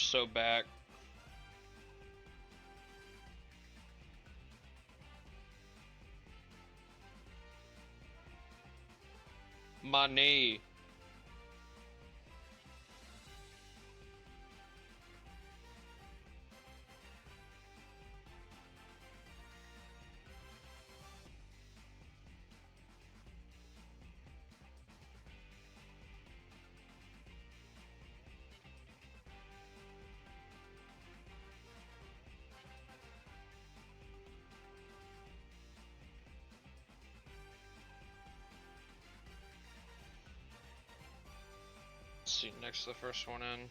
so back. My knee. Let's see, next to the first one in.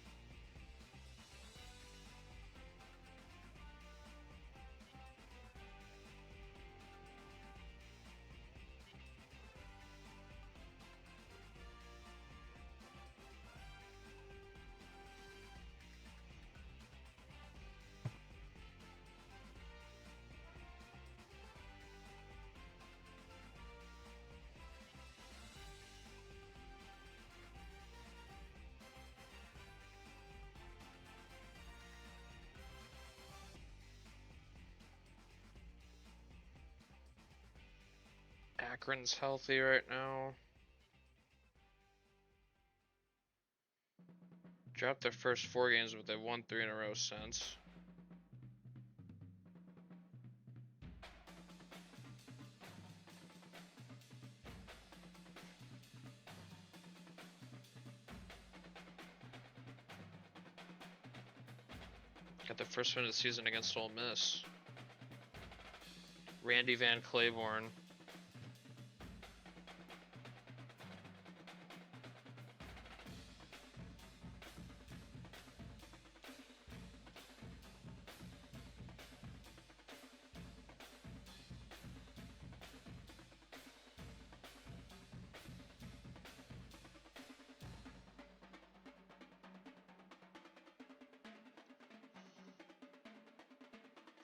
Akron's healthy right now. Dropped their first 4 games, but they've won 3 in a row since. Got their first win of the season against Ole Miss. Randy Van Claiborne.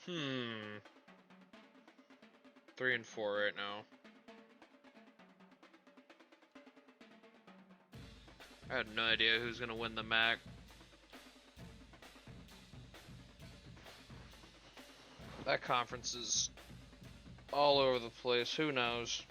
Hmm. 3 and 4 right now. I had no idea who's gonna win the MAC. That conference is all over the place. Who knows?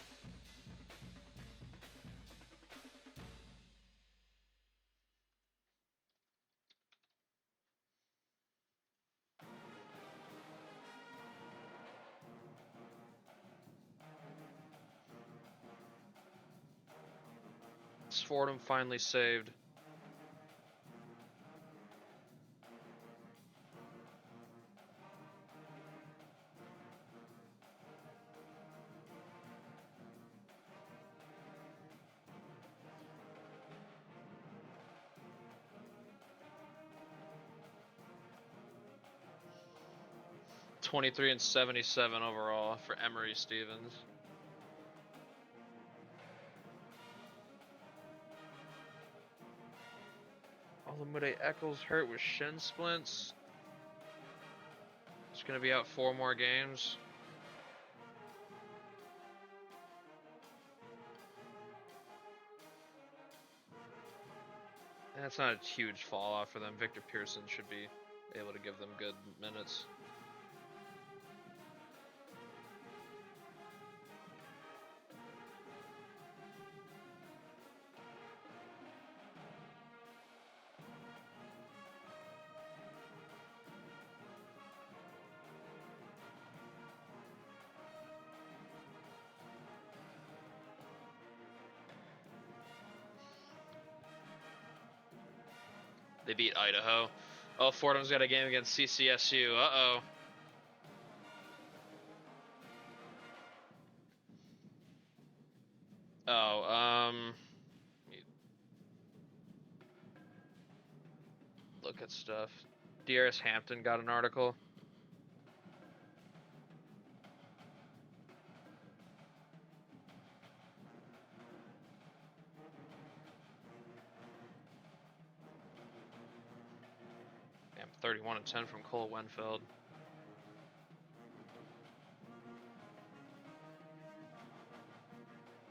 Is Fordham finally saved? $23 and $77 overall for Emory Stevens. Olamude Eccles hurt with shin splints. He's gonna be out 4 more games. That's not a huge fall off for them. Victor Pearson should be able to give them good minutes. They beat Idaho. Oh, Fordham's got a game against CCSU. Uh-oh. Oh, look at stuff. DRS Hampton got an article. Damn, 31 and 10 from Cole Wenfeld.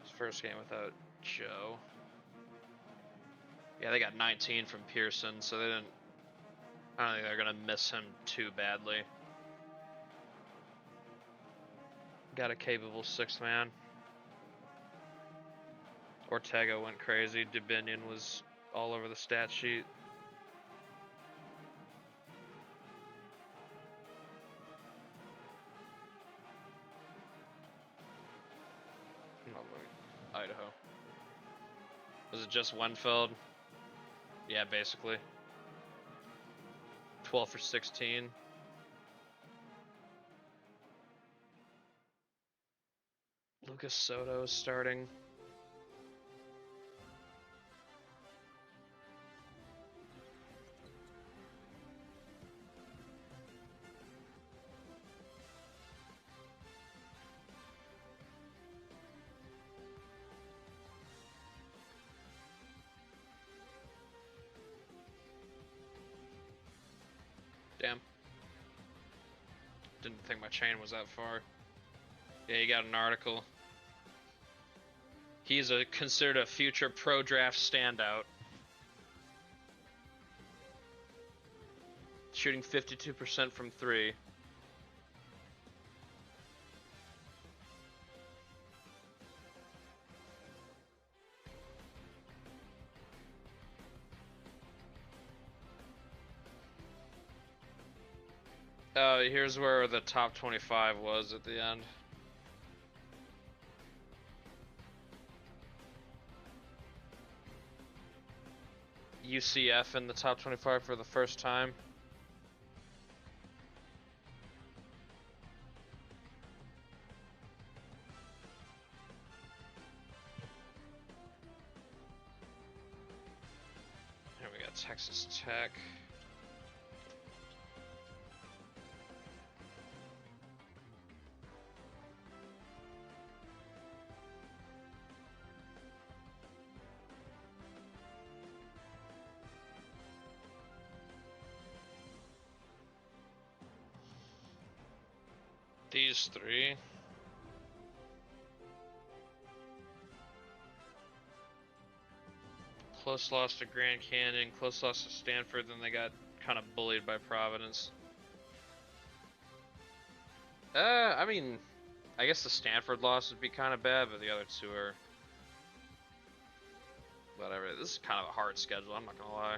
His first game without Joe. Yeah, they got 19 from Pearson, so they didn't I don't think they're gonna miss him too badly. Got a capable 6th man. Ortega went crazy. Dubinion was all over the stat sheet. Oh, Idaho. Was it just Wenfeld? Yeah, basically. 12 for 16. Lucas Soto is starting. Damn. Didn't think my chain was that far. Yeah, you got an article. He's considered a future pro draft standout. Shooting 52% from 3. Here's where the top 25 was at the end. UCF in the top 25 for the first time. Here we got Texas Tech. These 3. Close loss to Grand Canyon, close loss to Stanford, then they got kind of bullied by Providence. I mean, I guess the Stanford loss would be kind of bad, but the other 2 are whatever. This is kind of a hard schedule, I'm not gonna lie.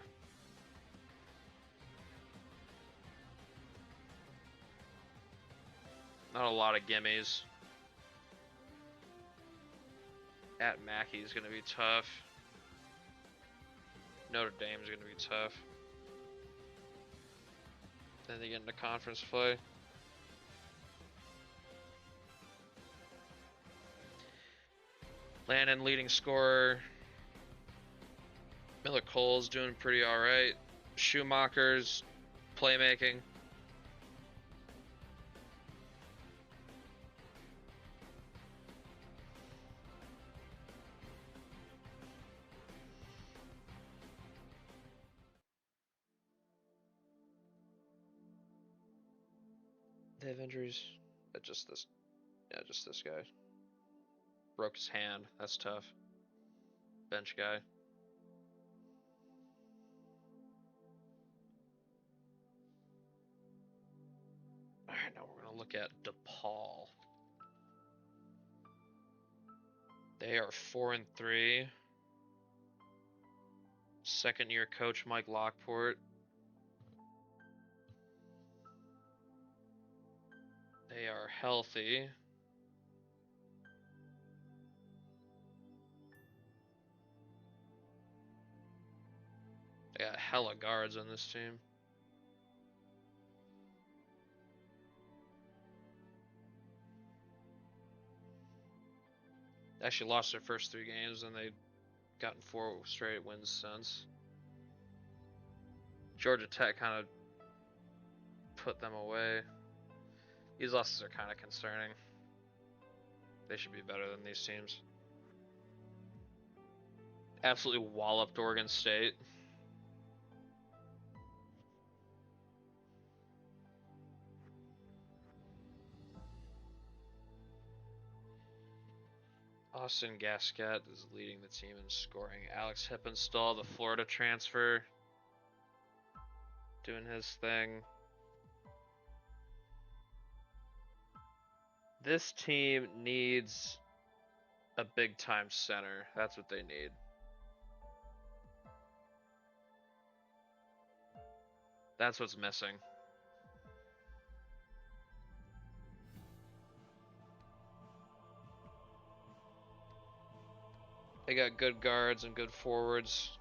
Not a lot of gimmies. At Mackey is gonna be tough. Notre Dame is gonna be tough. Then they get into conference play. Landon leading scorer. Miller Cole's doing pretty alright. Schumacher's playmaking. They have injuries. Just this. Yeah, just this guy. Broke his hand. That's tough. Bench guy. Alright, now we're going to look at DePaul. They are 4-3. Second year coach Mike Lockport. They are healthy. They got hella guards on this team. They actually lost their first 3 games and they've gotten 4 straight wins since. Georgia Tech kind of put them away. These losses are kind of concerning. They should be better than these teams. Absolutely walloped Oregon State. Austin Gasquet is leading the team in scoring. Alex Hippenstall, the Florida transfer, doing his thing. This team needs a big time center. That's what they need. That's what's missing. They got good guards and good forwards.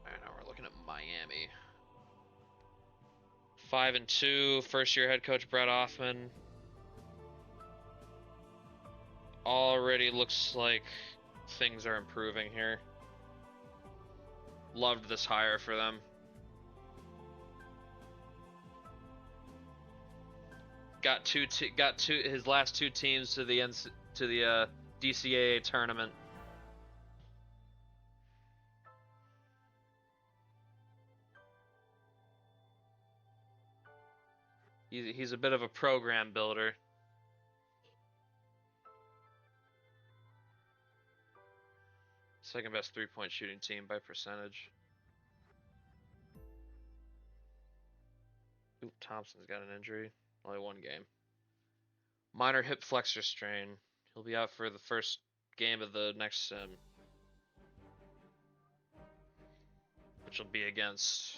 Alright, now we're looking at Miami. 5-2, first-year head coach Brett Hoffman. Already looks like things are improving here. Loved this hire for them. Got his last two teams to the DCAA tournament. He's a bit of a program builder. Second best three-point shooting team by percentage. Oop, Thompson's got an injury. Only one game. Minor hip flexor strain. He'll be out for the first game of the next sim. Which will be against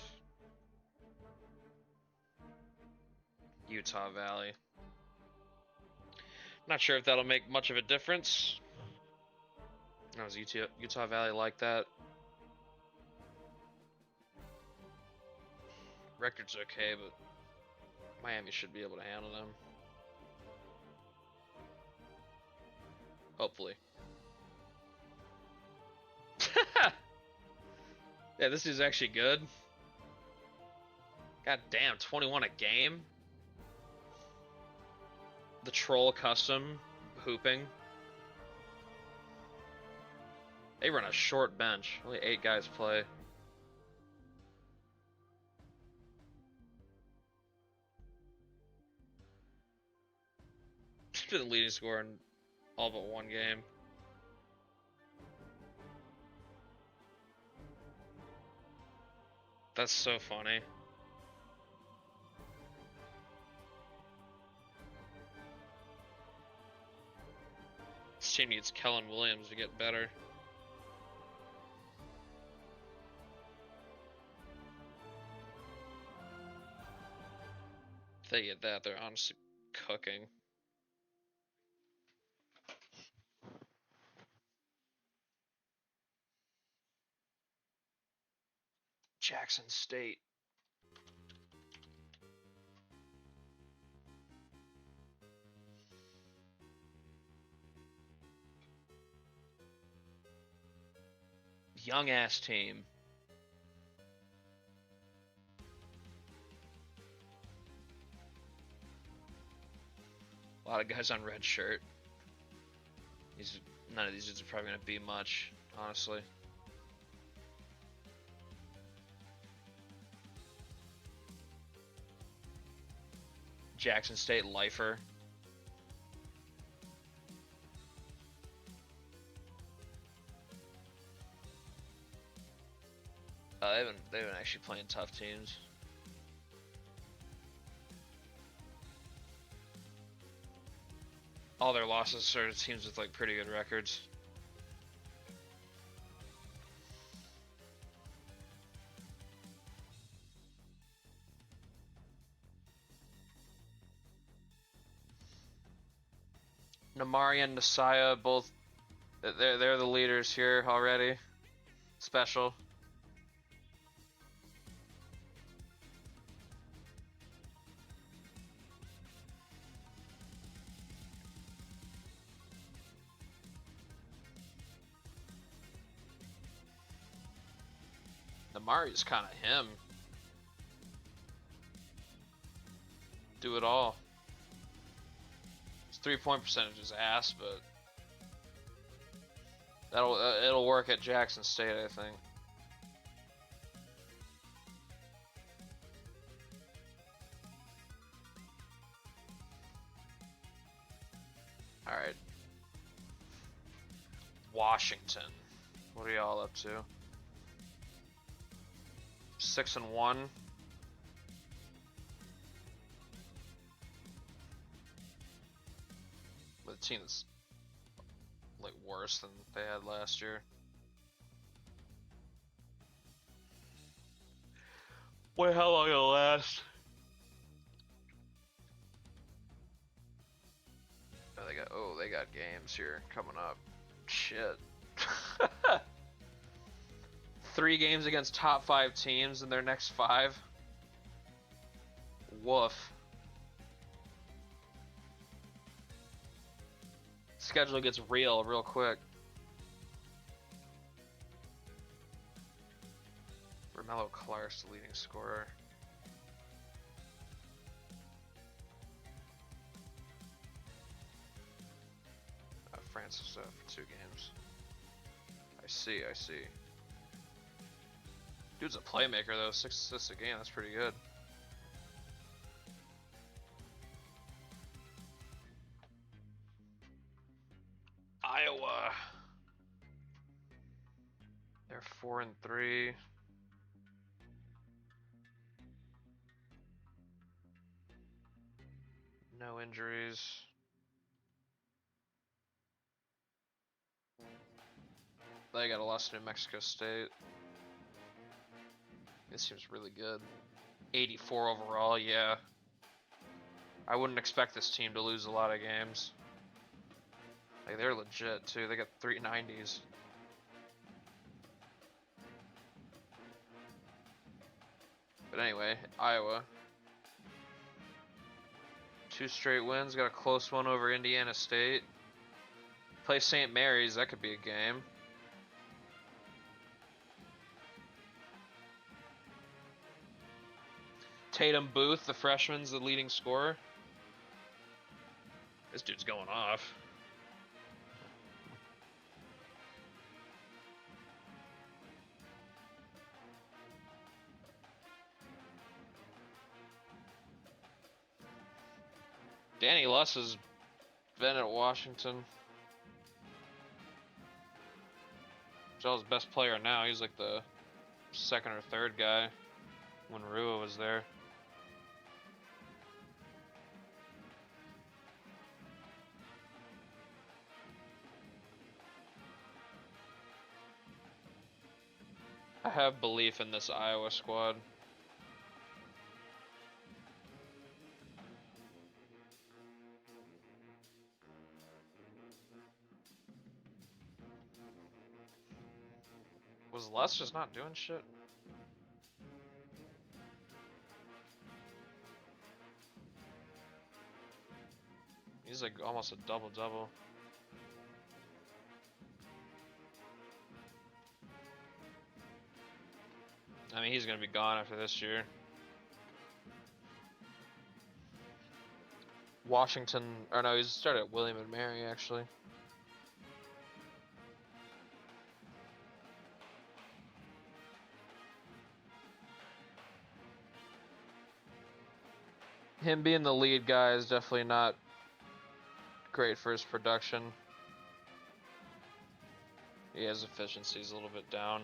Utah Valley. Not sure if that'll make much of a difference. Does Utah Valley like that? Record's okay, but Miami should be able to handle them. Hopefully. Yeah, this is actually good. God damn, 21 a game? The Troll Custom hooping. They run a short bench. Only 8 guys play. He's been the leading scorer in all but one game. That's so funny. This team needs Kellen Williams to get better. If they get that, they're honestly cooking. Jackson State. Young ass team. A lot of guys on red shirt. None of these dudes are probably gonna be much, honestly. Jackson State lifer. They've been actually playing tough teams. All their losses are teams with like pretty good records. Namari and Nasaya both, they're the leaders here already. Special. Namari's kind of him. Do it all. His 3-point percentage is ass, but it'll work at Jackson State, I think. All right. Washington. What are y'all up to? 6-1. With a team that's like worse than they had last year. Wait, how long it'll last? They got games here coming up. Shit. 3 games against top 5 teams in their next 5. Woof. Schedule gets real quick. Romello Clark's the leading scorer. Francis for 2 games. I see. Dude's a playmaker though, 6 assists a game, that's pretty good. Iowa. They're 4-3. No injuries. They got a loss to New Mexico State. This seems really good. 84 overall, yeah. I wouldn't expect this team to lose a lot of games. Like, they're legit too. They got 390s. But anyway, Iowa. 2 straight wins. Got a close one over Indiana State. Play St. Mary's. That could be a game. Tatum Booth, the freshman's the leading scorer. This dude's going off. Danny Luss has been at Washington. Joel's best player now. He's like the 2nd or 3rd guy when Rua was there. I have belief in this Iowa squad. Was Les just not doing shit? He's like almost a double-double. I mean, he's gonna be gone after this year. Washington, or no, he's started at William and Mary actually. Him being the lead guy is definitely not great for his production. Yeah, his efficiency's a little bit down.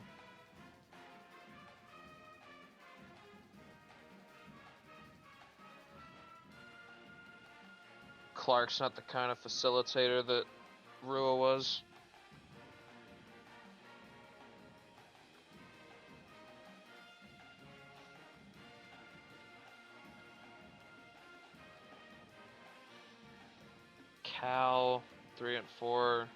Clark's not the kind of facilitator that Rua was. Cal, 3 and 4.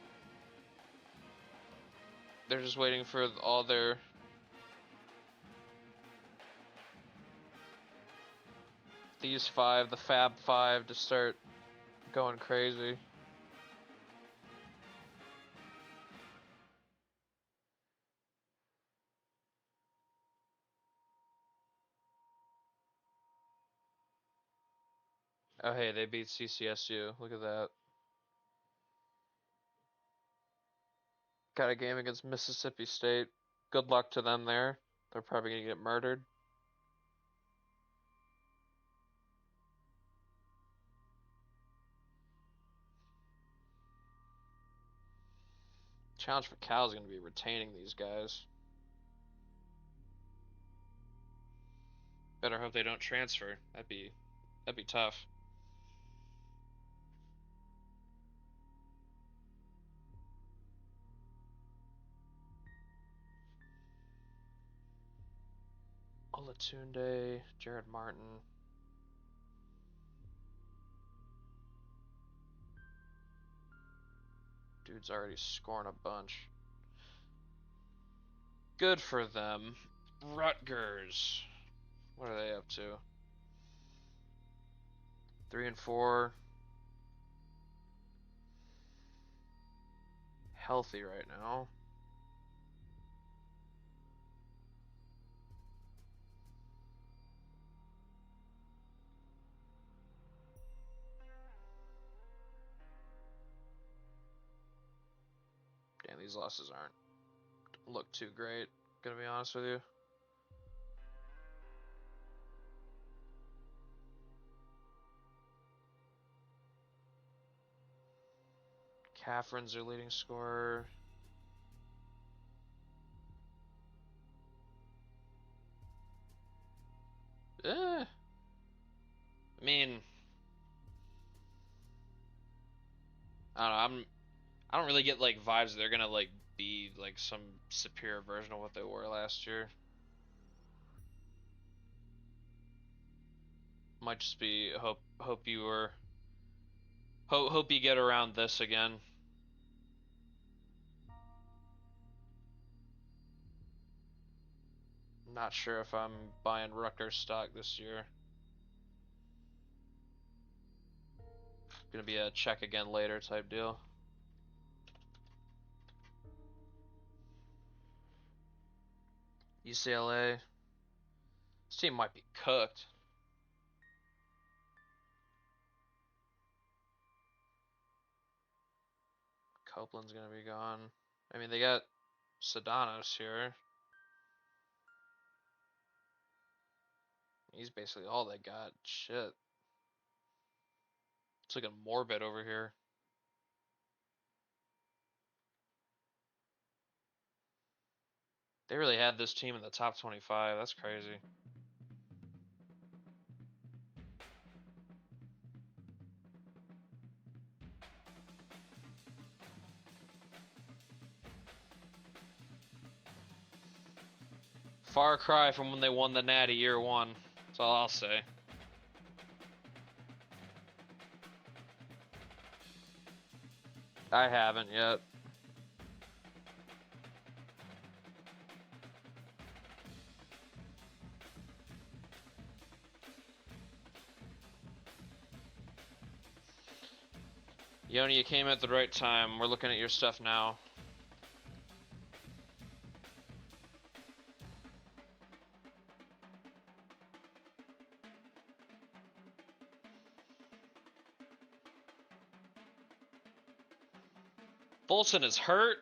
They're just waiting for all their these 5, the Fab 5, to start going crazy. Oh hey, they beat CCSU. Look at that. Got a game against Mississippi State. Good luck to them there. They're probably gonna get murdered. challenge for Cal is going to be retaining these guys. Better hope they don't transfer. That'd be tough. Olatunde, Jared Martin. Dude's already scoring a bunch. Good for them. Rutgers. What are they up to? 3-4. Healthy right now. Damn, these losses aren't look too great, gonna be honest with you. Catherine's their leading scorer. I mean, I don't know. I don't really get like vibes they're gonna like be like some superior version of what they were last year. Might just be hope you get around this again. Not sure if I'm buying Rutgers stock this year. Gonna be a check again later type deal. UCLA. This team might be cooked. Copeland's gonna be gone. I mean, they got Sedanos here. He's basically all they got. Shit. It's like a morbid over here. They really had this team in the top 25. That's crazy. Far cry from when they won the Natty year one. That's all I'll say. I haven't yet. Yoni, you came at the right time. We're looking at your stuff now. Bolson is hurt.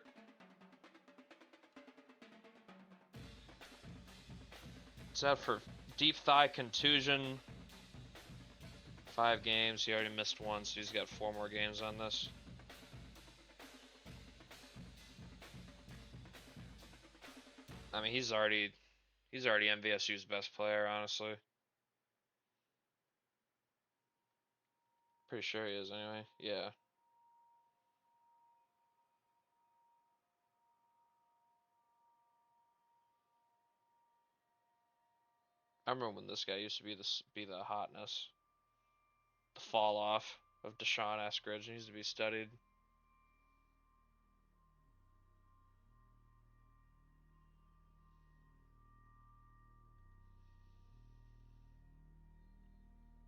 It's out for deep thigh contusion. 5 games. He already missed one, so he's got 4 more games on this. I mean, he's already MVSU's best player, honestly. Pretty sure he is anyway. Yeah. I remember when this guy used to be the hotness. The fall off of Deshaun Eskridge needs to be studied.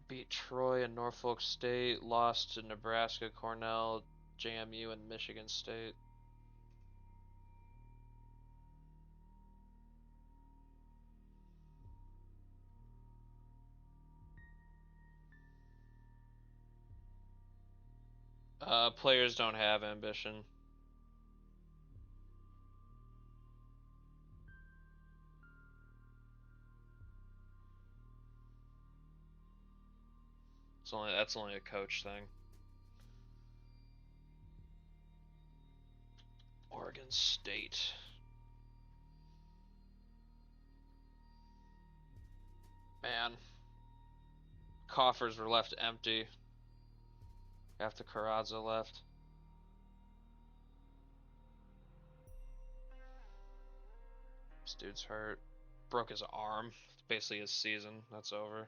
Beat Troy and Norfolk State, lost to Nebraska, Cornell, JMU, and Michigan State. Players don't have ambition. That's only a coach thing. Oregon State. Man. Coffers were left empty after Carrazza left. This dude's hurt. Broke his arm. It's basically his season. That's over.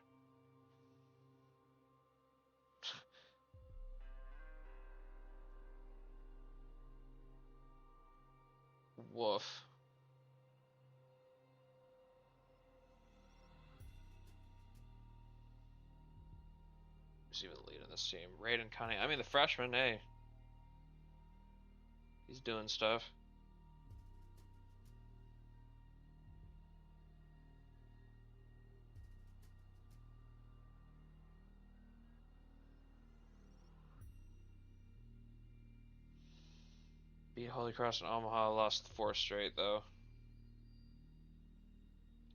Woof. Who's even leading this team? Raiden Cunningham. I mean, the freshman, hey. He's doing stuff. Beat Holy Cross and Omaha, lost 4 straight though.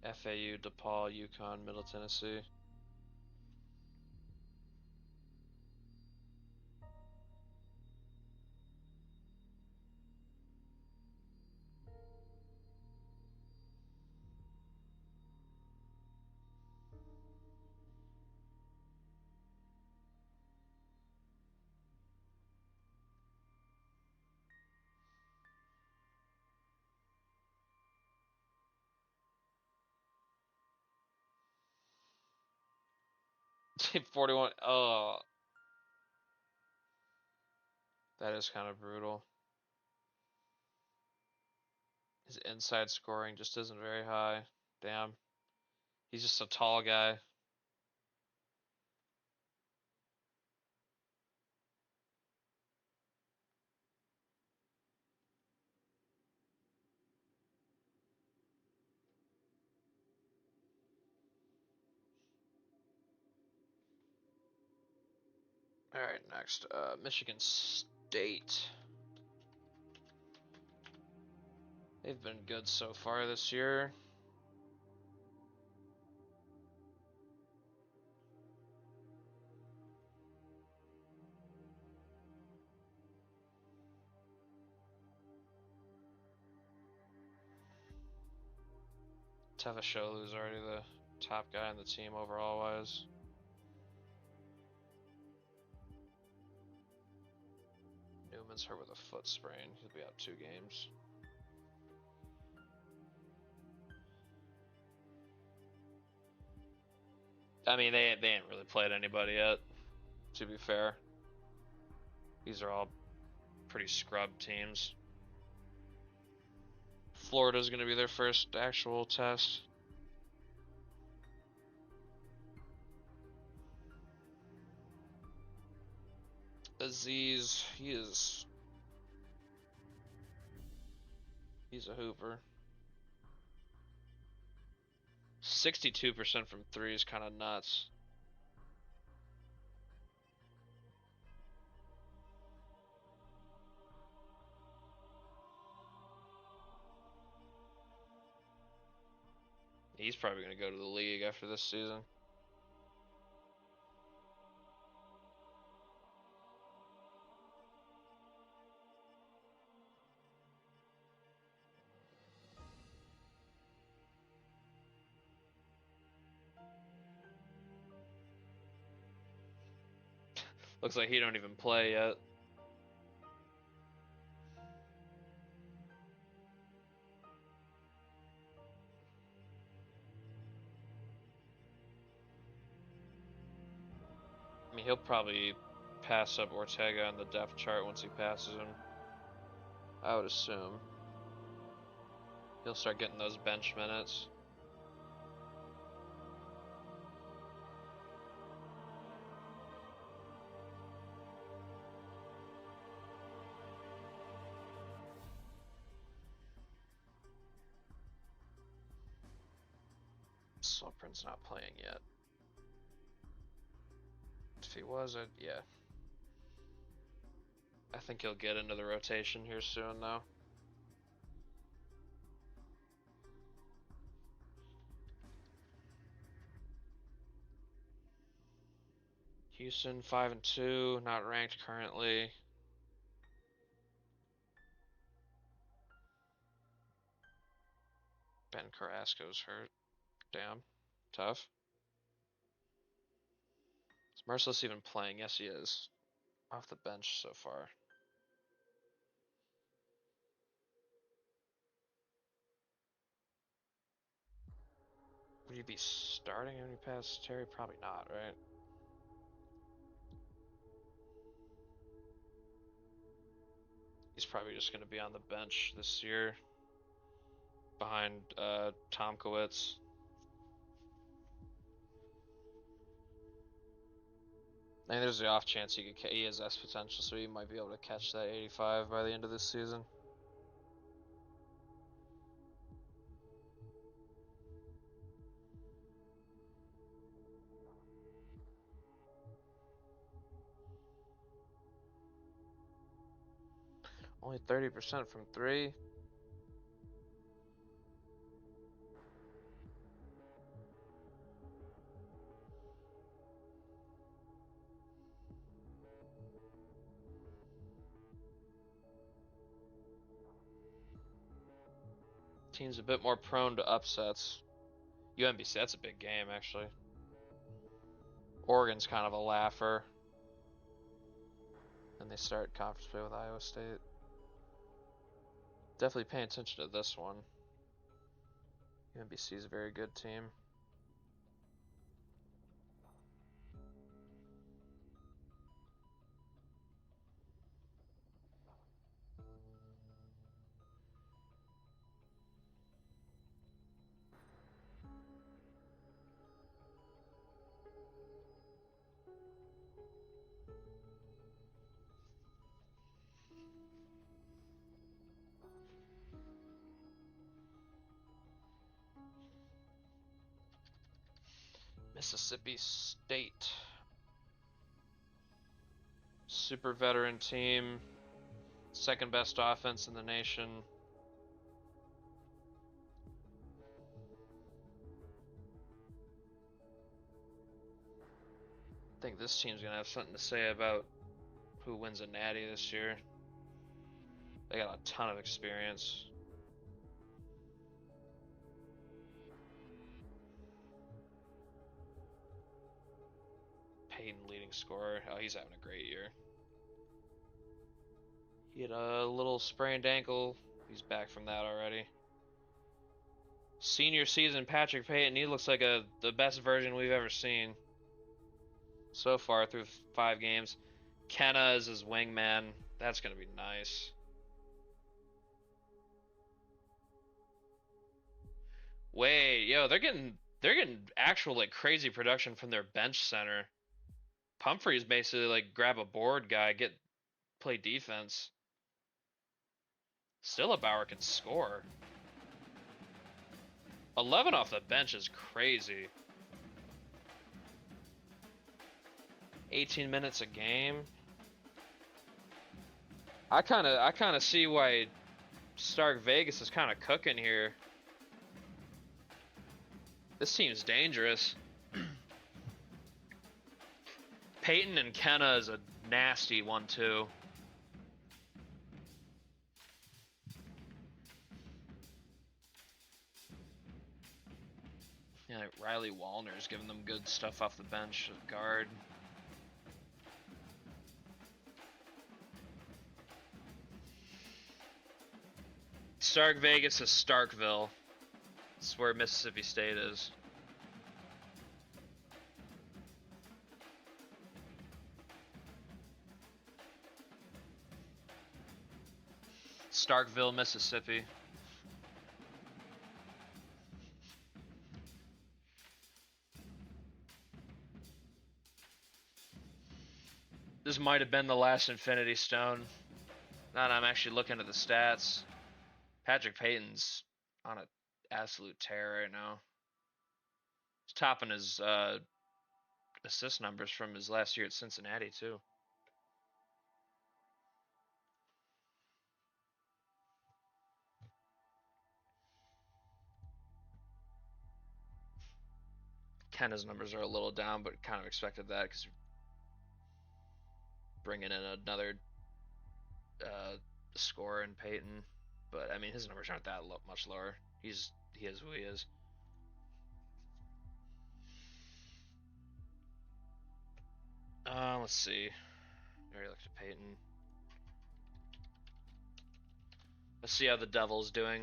FAU, DePaul, UConn, Middle Tennessee. Team 41. Oh. That is kind of brutal. His inside scoring just isn't very high. Damn. He's just a tall guy. Alright, next. Michigan State. They've been good so far this year. Tevasholu's already the top guy on the team overall wise. Newman's hurt with a foot sprain. He'll be out 2 games. I mean, they ain't really played anybody yet, to be fair. These are all pretty scrub teams. Florida's going to be their first actual test. Aziz, he's a hooper. 62% from 3 is kind of nuts. He's probably going to go to the league after this season. Looks like he don't even play yet. I mean, he'll probably pass up Ortega on the depth chart once he passes him. I would assume. He'll start getting those bench minutes. Sloprin's not playing yet. If he was, yeah. I think he'll get into the rotation here soon, though. Houston 5-2, not ranked currently. And Carrasco's hurt. Damn. Tough. Is Merciless even playing? Yes, he is. Off the bench so far. Would he be starting any past Terry? Probably not, right? He's probably just going to be on the bench this year behind Tomkowitz. I think there's the off chance he has S potential, so he might be able to catch that 85 by the end of this season. Only 30% from 3. Team's a bit more prone to upsets. UMBC, that's a big game, actually. Oregon's kind of a laugher. And they start conference play with Iowa State. Definitely paying attention to this one. UMBC is a very good team. Mississippi State. Super veteran team. Second best offense in the nation. I think this team's going to have something to say about who wins a natty this year. They got a ton of experience. Peyton leading scorer. Oh, he's having a great year. He had a little sprained ankle. He's back from that already. Senior season Patrick Peyton, he looks like the best version we've ever seen so far through 5 games. Kenna is his wingman. That's going to be nice. Wait, yo, they're getting actual like crazy production from their bench center. Pumphrey's basically like grab a board guy, play defense. Stillabauer can score. 11 off the bench is crazy. 18 minutes a game. I kind of see why Stark Vegas is kind of cooking here. This team's dangerous. Peyton and Kenna is a nasty 1-2. Yeah, like Riley Wallner's giving them good stuff off the bench at guard. Stark Vegas is Starkville. That's where Mississippi State is. Starkville, Mississippi. This might have been the last Infinity Stone. Now that I'm actually looking at the stats. Patrick Payton's on an absolute tear right now. He's topping his assist numbers from his last year at Cincinnati, too. Kenna's numbers are a little down, but kind of expected that because bringing in another scorer in Peyton. but I mean his numbers aren't that much lower. He is who he is. Let's see. I already looked at Peyton. Let's see how the Devil's doing.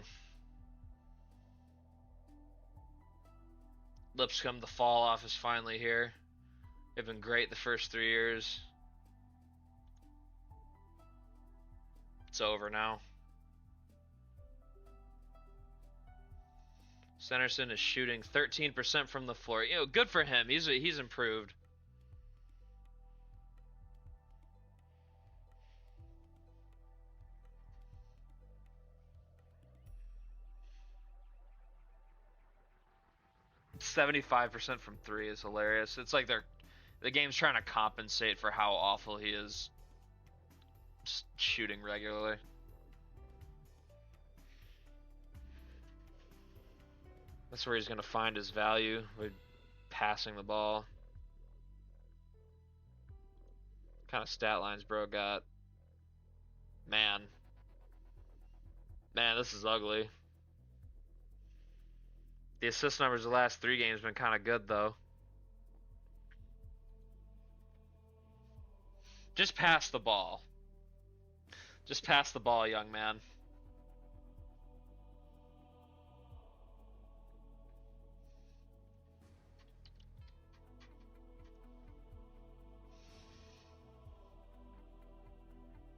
Lipscomb, the fall off is finally here. They've been great the first 3 years. It's over now. Sanderson is shooting 13% from the floor. You know, good for him. He's improved. %75% from 3 is hilarious. It's like the game's trying to compensate for how awful he is just shooting regularly. That's where he's going to find his value with passing the ball. What kind of stat lines bro got? Man, this is ugly. The assist numbers the last 3 games been kind of good though. Just pass the ball. Just pass the ball, young man.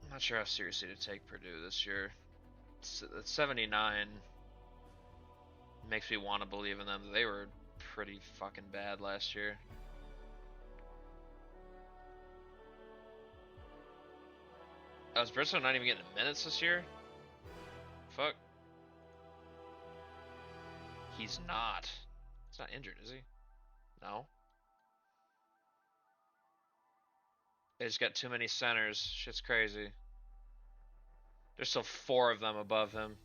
I'm not sure how seriously to take Purdue this year. It's 79 makes me want to believe in them. They were pretty fucking bad last year. Oh, is Bristow not even getting minutes this year? Fuck. He's not. He's not injured, is he? No. They just got too many centers. Shit's crazy. There's still 4 of them above him.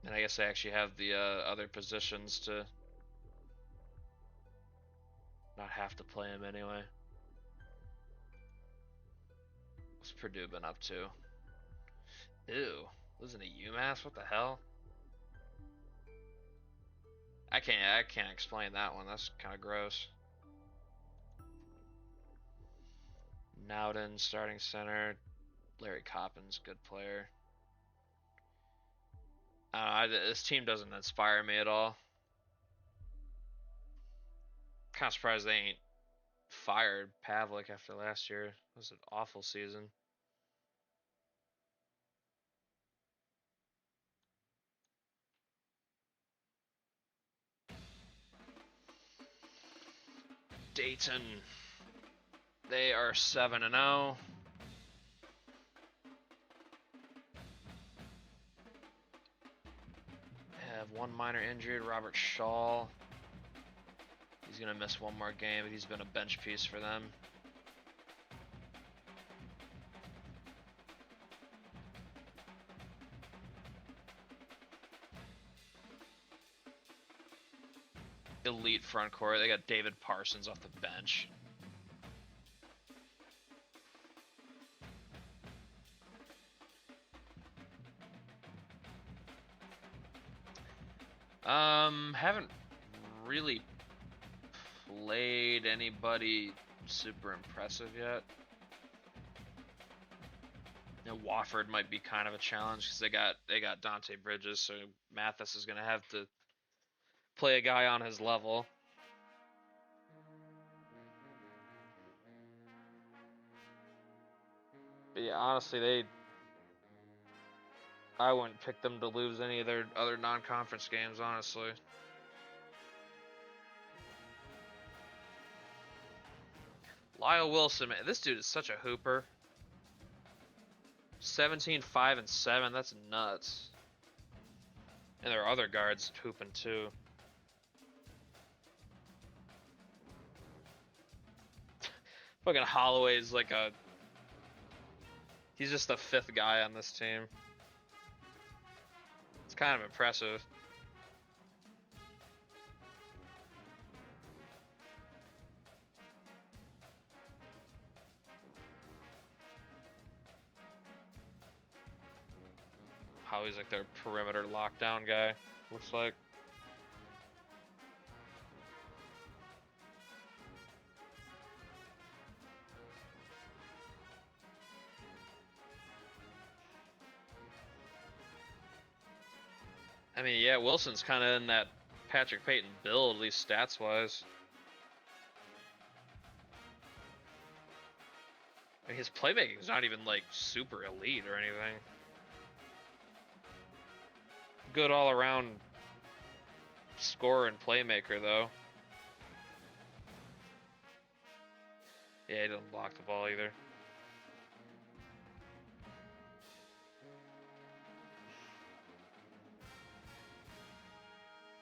And I guess they actually have the other positions to not have to play him anyway. What's Purdue been up to? Ew. Losing to UMass? What the hell? I can't explain that one. That's kind of gross. Nowden, starting center. Larry Coppins, good player. I don't know, this team doesn't inspire me at all. Kind of surprised they ain't fired Pavlik after last year. It was an awful season. Dayton. They are 7-0. Have one minor injury, Robert Shaw. He's going to miss one more game, but he's been a bench piece for them. Elite front court. They got David Parsons off the bench. Haven't really played anybody super impressive yet. You know, Wofford might be kind of a challenge because they got Dante Bridges, so Mathis is gonna have to play a guy on his level. But yeah, honestly, I wouldn't pick them to lose any of their other non-conference games, honestly. Lyle Wilson, man, this dude is such a hooper. 17, 5, and 7, that's nuts. And there are other guards hooping too. Fucking Holloway's like he's just the 5th guy on this team. It's kind of impressive. how he's like their perimeter lockdown guy, looks like. I mean, yeah, Wilson's kind of in that Patrick Payton build, at least stats-wise. I mean, his playmaking's not even, like, super elite or anything. Good all-around scorer and playmaker, though. Yeah, he doesn't block the ball either.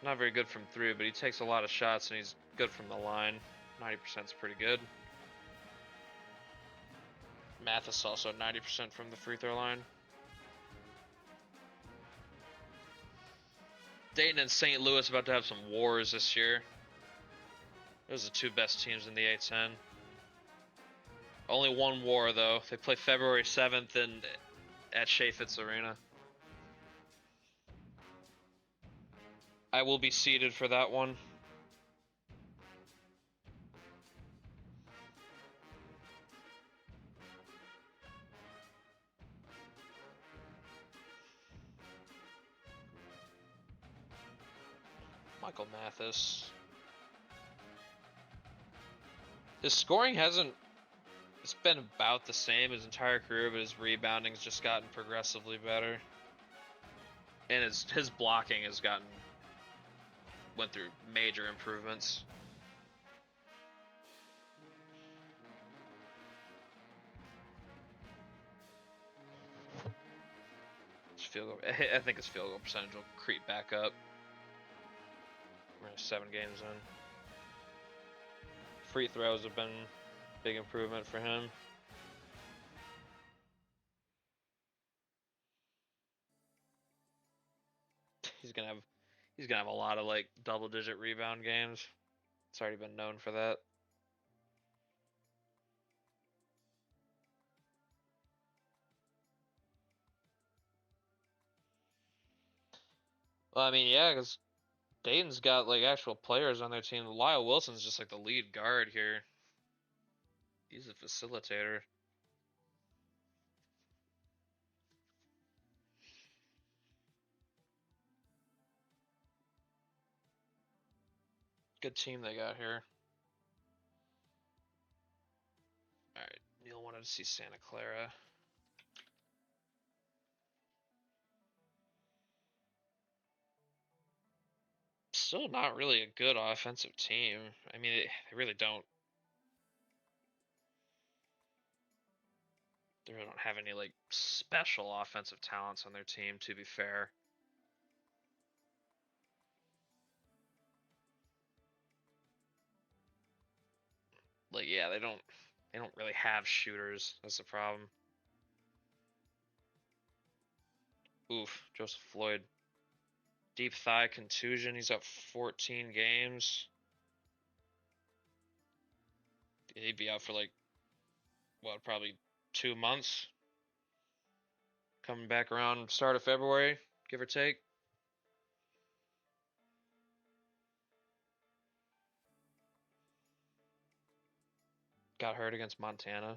Not very good from three, but he takes a lot of shots and he's good from the line. 90% is pretty good. Mathis also 90% from the free throw line. Dayton and St. Louis about to have some wars this year. Those are the two best teams in the A10. Only one war, though. They play February 7th at Chaffetz Arena. I will be seated for that one. Michael Mathis. His scoring hasn't... It's been about the same his entire career, but his rebounding's just gotten progressively better. And his blocking has went through major improvements. I think his field goal percentage will creep back up. We're 7 games in. Free throws have been a big improvement for him. He's gonna have a lot of like double-digit rebound games. It's already been known for that. Well, I mean, yeah, because Dayton's got like actual players on their team. Lyle Wilson's just like the lead guard here. He's a facilitator. Good team they got here. Alright, Neil wanted to see Santa Clara. Still not really a good offensive team. I mean, they really don't. They really don't have any like special offensive talents on their team, to be fair. Like, yeah, they don't really have shooters. That's the problem. Oof, Joseph Floyd. Deep thigh contusion. He's out 14 games. He'd be out for like, what, probably 2 months. Coming back around start of February, give or take. Got hurt against Montana.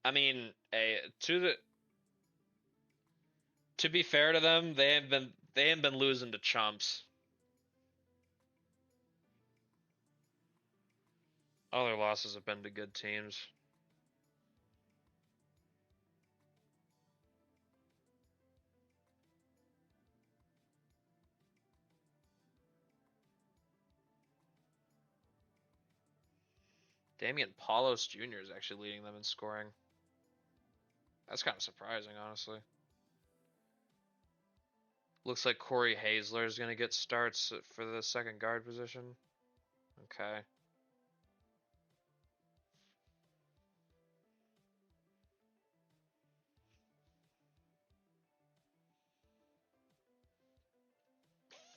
I mean, to be fair to them, they ain't been losing to chumps. All their losses have been to good teams. Damian Paulos Jr. is actually leading them in scoring. That's kind of surprising, honestly. Looks like Corey Hazler is going to get starts for the second guard position. Okay.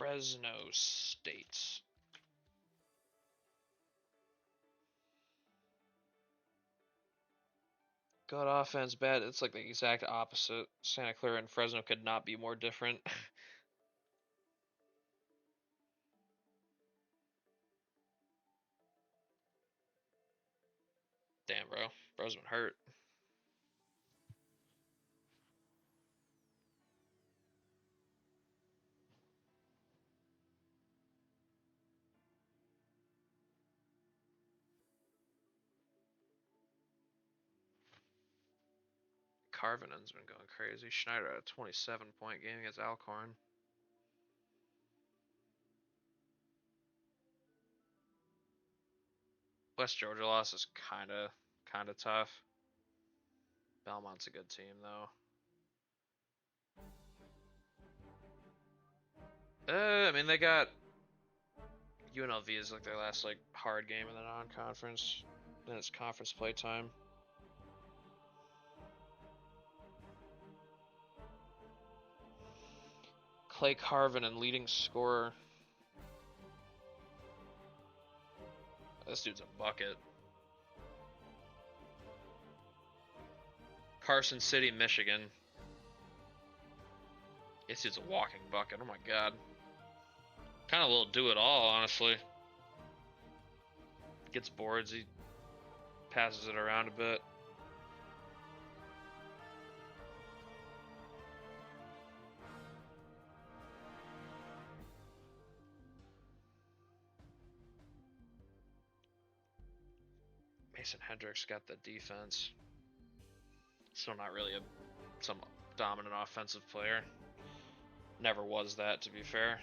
Fresno State. Good offense, bad. It's like the exact opposite. Santa Clara and Fresno could not be more different. Damn, bro. Bro's been hurt. Carvinen's been going crazy. Schneider had a 27-point game against Alcorn. West Georgia loss is kind of tough. Belmont's a good team though. I mean they got UNLV is like their last like hard game in the non-conference. Then it's conference play time. Clay Carvinen leading scorer. This dude's a bucket. Carson City, Michigan. This dude's a walking bucket. Oh my god. Kind of a little do-it-all, honestly. Gets boards, he passes it around a bit. Mason Hendricks got the defense. Still not really some dominant offensive player. Never was that, to be fair.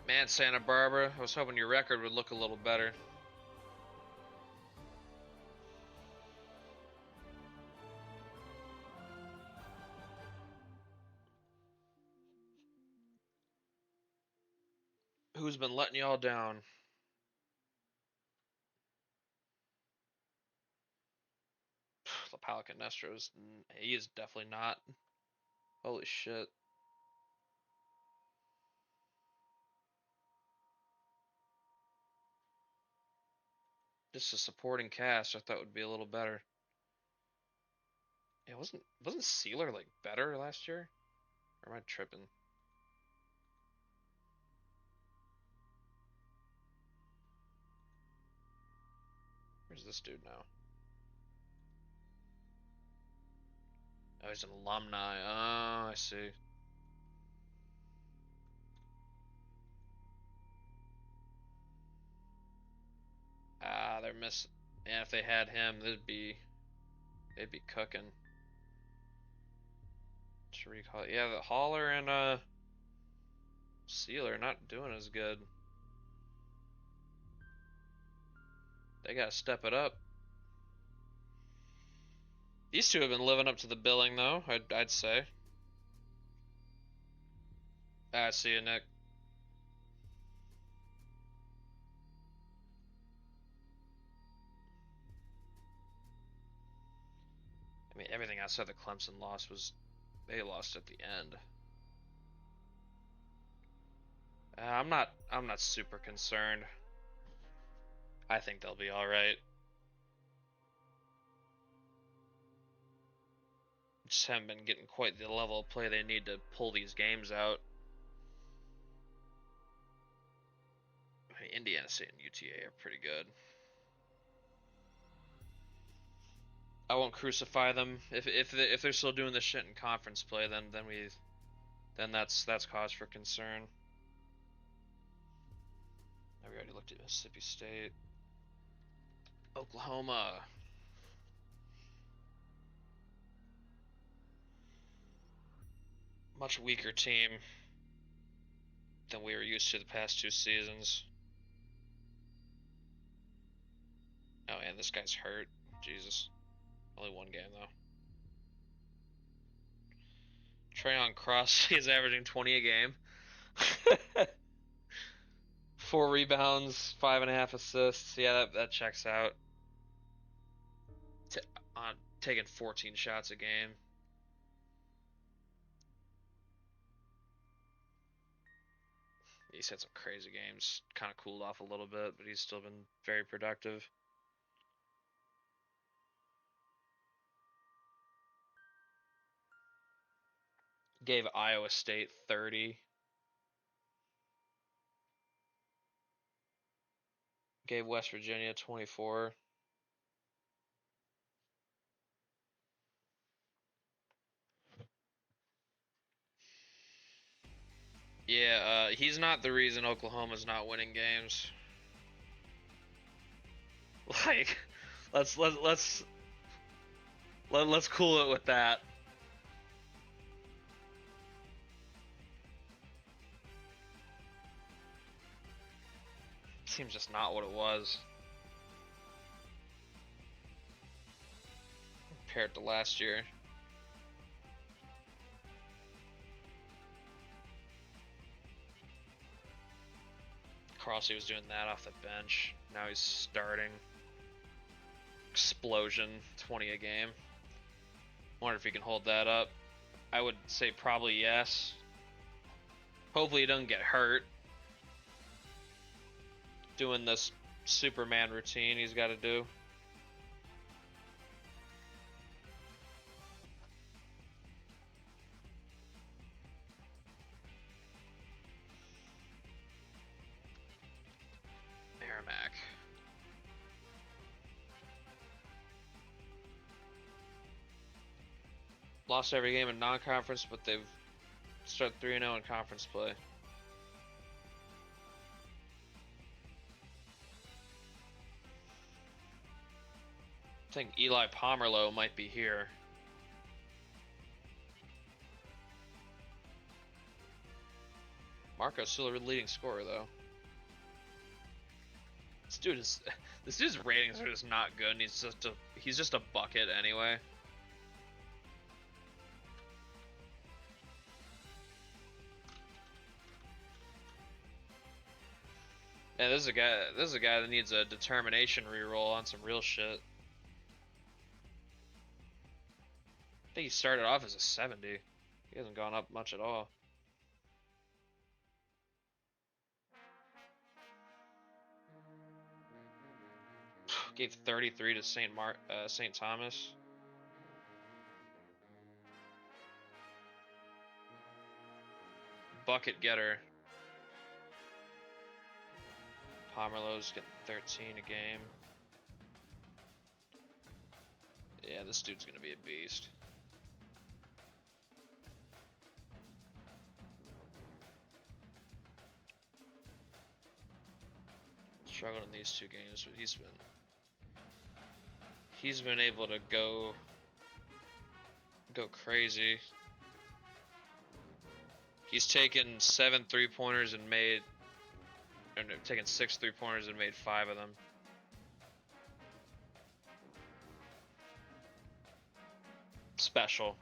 Man, Santa Barbara, I was hoping your record would look a little better. Who's been letting y'all down? The Pelican Nestro's, he is definitely not. Holy shit. Just a supporting cast I thought would be a little better. Yeah, wasn't Sealer like better last year? Or am I tripping? Where's this dude now? Oh, he's an alumni. Oh, I see. Ah, they're missing. Yeah, if they had him, they'd be cooking. Should recall it. Yeah, the Hauler and Sealer not doing as good. They gotta step it up. These two have been living up to the billing, though. I'd say. I see you, Nick. I mean, everything outside the Clemson loss was they lost at the end. I'm not super concerned. I think they'll be all right. Just haven't been getting quite the level of play they need to pull these games out. I mean, Indiana State and UTA are pretty good. I won't crucify them if they're still doing this shit in conference play. Then that's cause for concern. We already looked at Mississippi State, Oklahoma. Much weaker team than we were used to the past two seasons. Oh, and this guy's hurt. Jesus. Only one game, though. Trayon Cross is averaging 20 a game. 4 rebounds, 5.5 assists. Yeah, that checks out. on taking 14 shots a game. He's had some crazy games. Kind of cooled off a little bit, but he's still been very productive. Gave Iowa State 30. Gave West Virginia 24. Yeah, he's not the reason Oklahoma's not winning games. Like, let's cool it with that. Seems just not what it was compared to last year. Crossy was doing that off the bench. Now he's starting. Explosion, 20 a game. Wonder if he can hold that up. I would say probably yes. Hopefully he doesn't get hurt. Doing this Superman routine he's got to do. Merrimack. Lost every game in non-conference, but they've started 3-0 in conference play. I think Eli Pomerleau might be here. Marco's still a leading scorer, though. This dude's ratings are just not good, and he's just a bucket anyway. Yeah, this is a guy that needs a determination reroll on some real shit. I think he started off as a 70. He hasn't gone up much at all. Gave 33 to St. Thomas. Bucket getter. Pomerleau's getting 13 a game. Yeah, this dude's gonna be a beast. Struggled in these two games, but he's been able to go crazy. He's taken 7 3-pointers and made, or no, taken 6 3-pointers and made 5 of them. Special.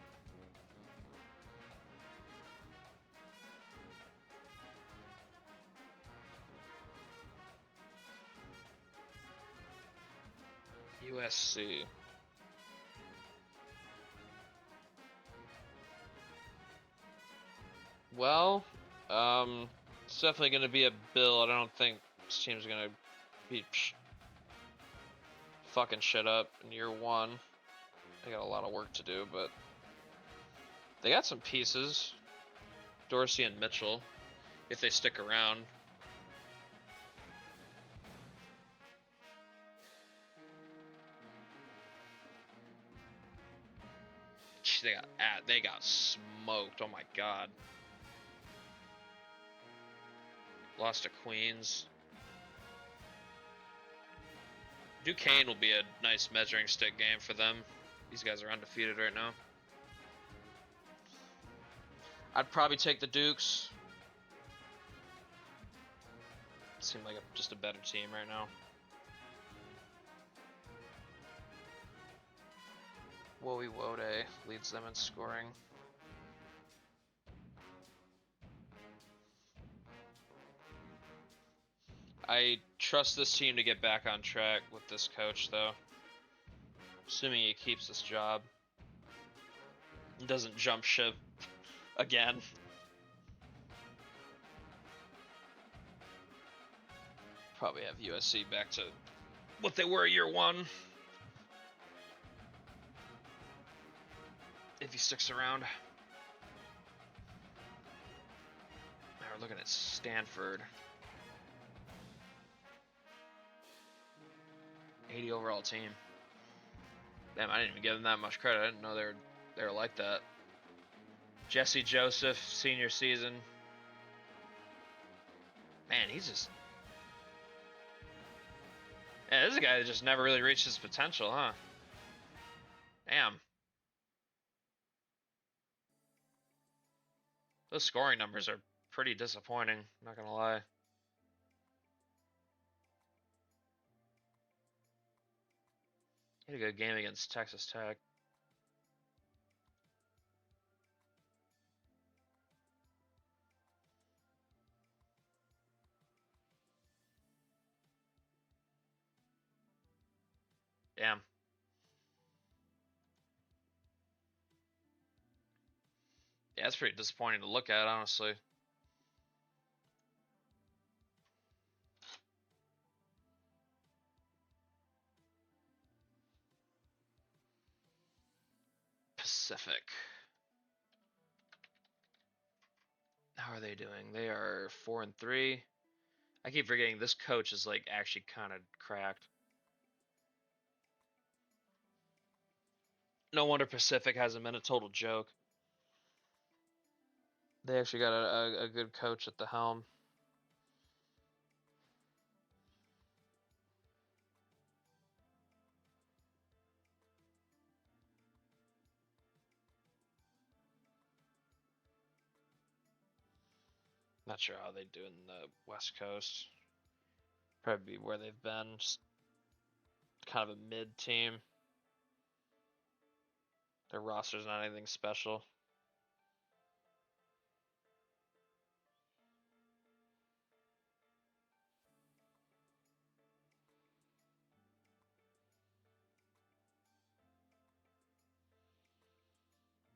USC. Well, it's definitely going to be a build. I don't think this team's going to be fucking shit up in year one. They got a lot of work to do, but they got some pieces. Dorsey and Mitchell, if they stick around. They got smoked. Oh my god. Lost to Queens. Duquesne will be a nice measuring stick game for them. These guys are undefeated right now. I'd probably take the Dukes. Seem like just a better team right now. Wowie Wode leads them in scoring. I trust this team to get back on track with this coach, though. Assuming he keeps this job. Doesn't jump ship again. Probably have USC back to what they were year one. If he sticks around. Now we're looking at Stanford. 80 overall team. Damn, I didn't even give them that much credit. I didn't know they were like that. Jesse Joseph, senior season. Man, he's just... Yeah, this is a guy that just never really reached his potential, huh? Damn. Those scoring numbers are pretty disappointing, not gonna lie. He had a good game against Texas Tech. Damn. Yeah, it's pretty disappointing to look at, honestly. Pacific. How are they doing? They are 4-3. I keep forgetting this coach is like actually kind of cracked. No wonder Pacific hasn't been a total joke. They actually got a good coach at the helm. Not sure how they do in the West Coast. Probably where they've been, just kind of a mid team. Their roster's not anything special.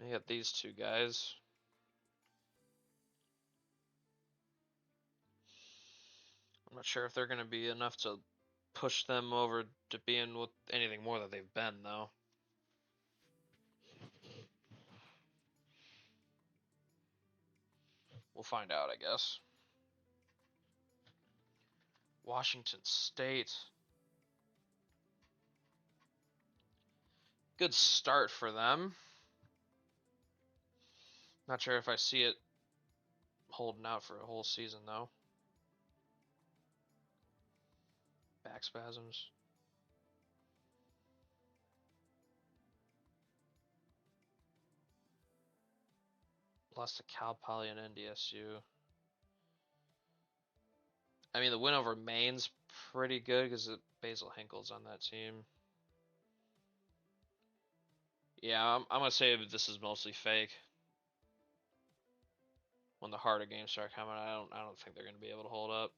You got these two guys. I'm not sure if they're going to be enough to push them over to being with anything more than they've been, though. We'll find out, I guess. Washington State. Good start for them. Not sure if I see it holding out for a whole season, though. Back spasms. Lost to Cal Poly and NDSU. I mean, the win over Maine's pretty good because Basil Hinkle's on that team. Yeah, I'm gonna say this is mostly fake. When the harder games start coming, I don't think they're gonna be able to hold up.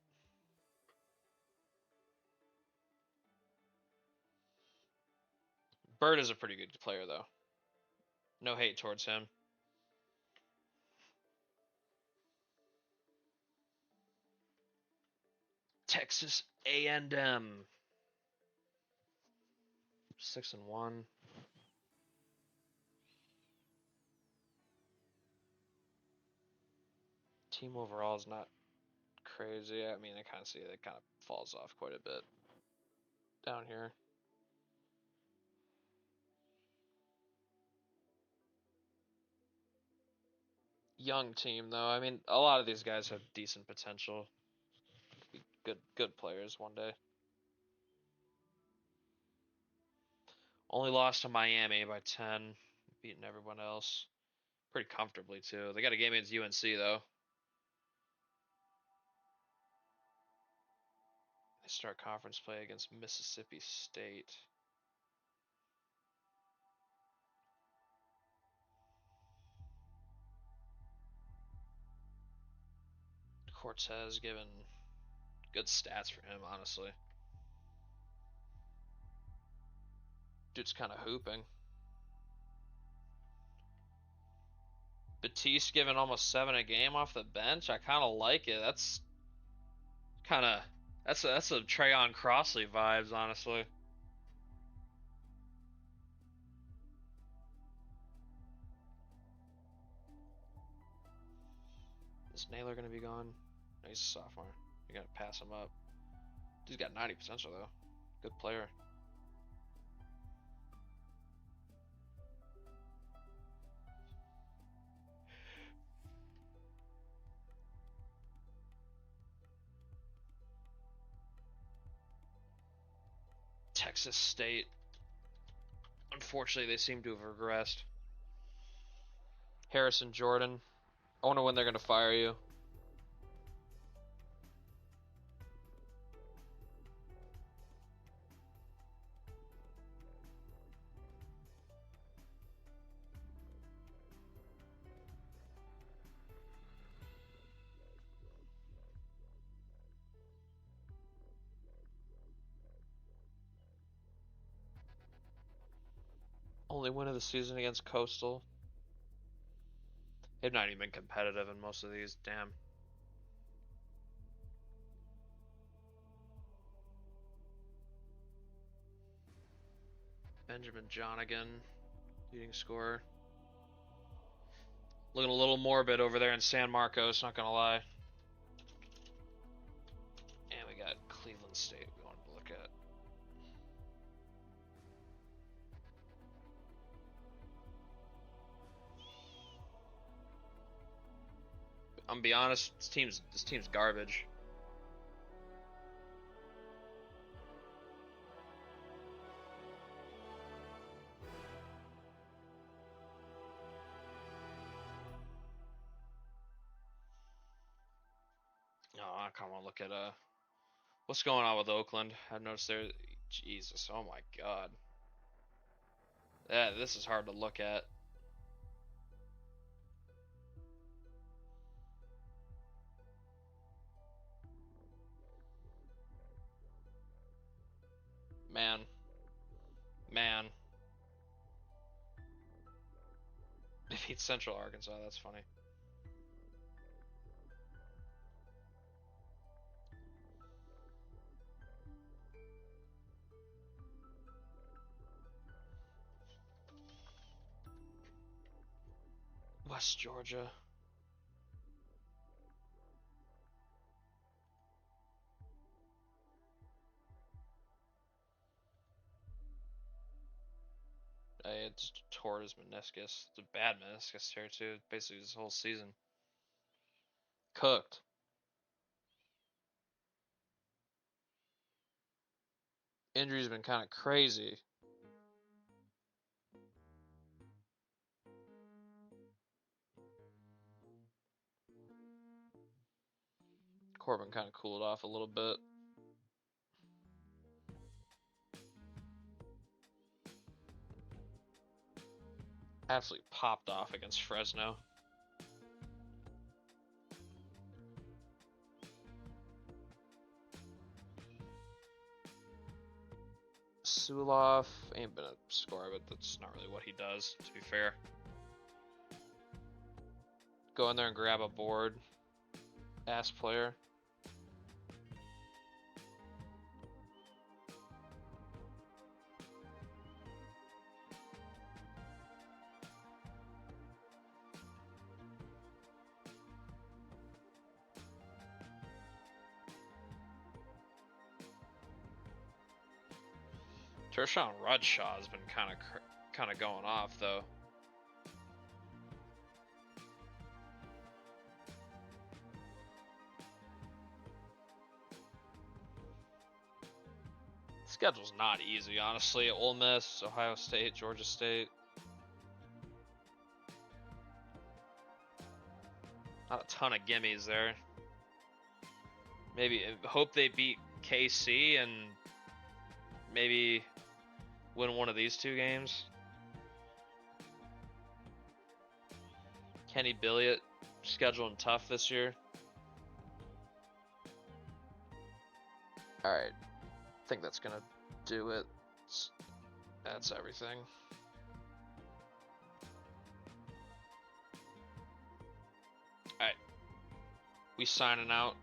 Bird is a pretty good player, though. No hate towards him. Texas A&M. 6-1. Team overall is not crazy. I mean, I kind of see it kind of falls off quite a bit down here. Young team, though. I mean, a lot of these guys have decent potential. Good players one day. Only lost to Miami by 10, beating everyone else pretty comfortably too. They got a game against UNC though. They start conference play against Mississippi State. Cortez given good stats for him, honestly. Dude's kind of hooping. Batiste giving almost 7 a game off the bench. I kind of like it. That's kind of that's a Trayon Crossley vibes, honestly. Is Naylor gonna be gone? No, he's a sophomore. You gotta pass him up. He's got 90 potential though. Good player. Texas State. Unfortunately, they seem to have regressed. Harrison Jordan. I wonder when they're gonna fire you. Only win of the season against Coastal. They've not even been competitive in most of these. Damn. Benjamin Johnigan, leading scorer. Looking a little morbid over there in San Marcos, not gonna lie. And we got Cleveland State we wanted to look at. I'm gonna be honest, this team's garbage. No, I kind of want to look at what's going on with Oakland. I've noticed there. Jesus, oh my God. Yeah, this is hard to look at. Man. Man. Defeat Central Arkansas, that's funny. West Georgia. It just tore his meniscus. It's a bad meniscus tear too. Basically this whole season. Cooked. Injury's been kind of crazy. Corbin kind of cooled off a little bit. Absolutely popped off against Fresno. Suloff ain't been a scorer, but that's not really what he does, to be fair. Go in there and grab a board. Ass player. Tershawn Rudshaw has been kind of going off though. Schedule's not easy, honestly. Ole Miss, Ohio State, Georgia State. Not a ton of gimmies there. Maybe hope they beat KC and maybe win one of these two games. Kenny Billiott scheduling tough this year. Alright. I think that's gonna do it. That's everything. Alright. We signing out.